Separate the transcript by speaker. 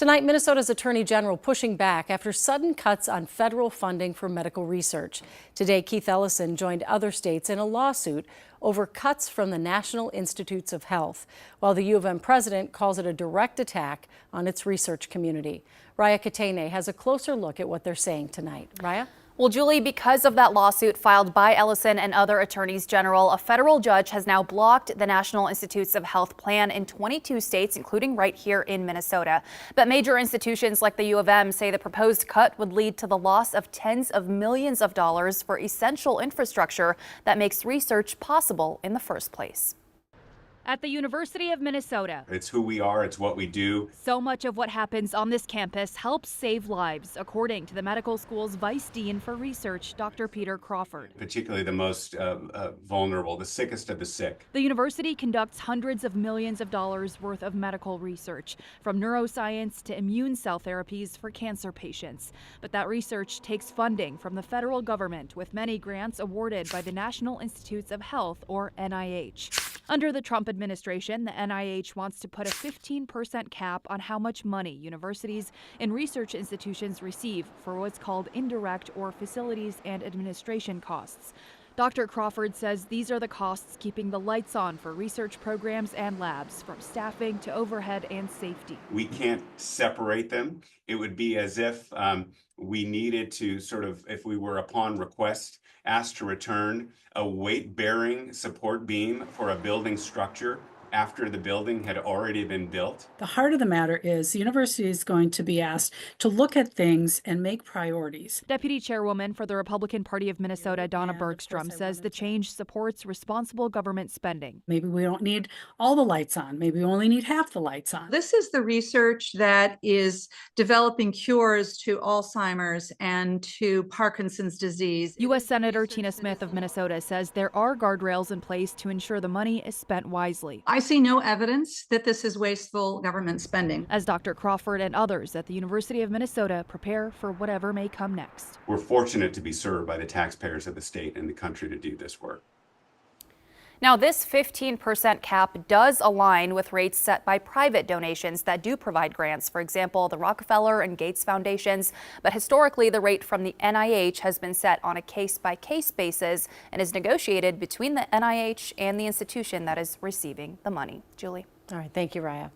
Speaker 1: Tonight, Minnesota's Attorney General pushing back after sudden cuts on federal funding for medical research. Today, Keith Ellison joined other states in a lawsuit over cuts from the National Institutes of Health, while the U of M president calls it a direct attack on its research community. Raya Katene has a closer look at what they're saying tonight. Raya?
Speaker 2: Well, Julie, because of that lawsuit filed by Ellison and other attorneys general, a federal judge has now blocked the National Institutes of Health plan in 22 states, including right here in Minnesota. But major institutions like the U of M say the proposed cut would lead to the loss of tens of millions of dollars for essential infrastructure that makes research possible in the first place.
Speaker 3: At the University of Minnesota,
Speaker 4: it's who we are, it's what we do.
Speaker 3: So much of what happens on this campus helps save lives, according to the medical school's Vice Dean for Research, Dr. Peter Crawford.
Speaker 4: Particularly the most vulnerable, the sickest of the sick.
Speaker 3: The university conducts hundreds of millions of dollars worth of medical research, from neuroscience to immune cell therapies for cancer patients. But that research takes funding from the federal government, with many grants awarded by the National Institutes of Health, or NIH. Under the Trump administration, the NIH wants to put a 15% cap on how much money universities and research institutions receive for what's called indirect or facilities and administration costs. Dr. Crawford says these are the costs keeping the lights on for research programs and labs, from staffing to overhead and safety.
Speaker 4: We can't separate them. It would be as if we needed to sort of, if we were upon request, asked to return a weight-bearing support beam for a building structure after the building had already been built.
Speaker 5: The heart of the matter is the university is going to be asked to look at things and make priorities.
Speaker 3: Deputy Chairwoman for the Republican Party of Minnesota, Donna Bergstrom, says the change supports responsible government spending.
Speaker 5: Maybe we don't need all the lights on. Maybe we only need half the lights on.
Speaker 6: This is the research that is developing cures to Alzheimer's and to Parkinson's disease.
Speaker 3: U.S. Senator Tina Smith of Minnesota says there are guardrails in place to ensure the money is spent wisely.
Speaker 6: I see no evidence that this is wasteful government spending.
Speaker 3: As Dr. Crawford and others at the University of Minnesota prepare for whatever may come next.
Speaker 4: We're fortunate to be served by the taxpayers of the state and the country to do this work.
Speaker 2: Now, this 15% cap does align with rates set by private donations that do provide grants, for example, the Rockefeller and Gates Foundations. But historically, the rate from the NIH has been set on a case-by-case basis and is negotiated between the NIH and the institution that is receiving the money. Julie.
Speaker 1: All right. Thank you, Raya.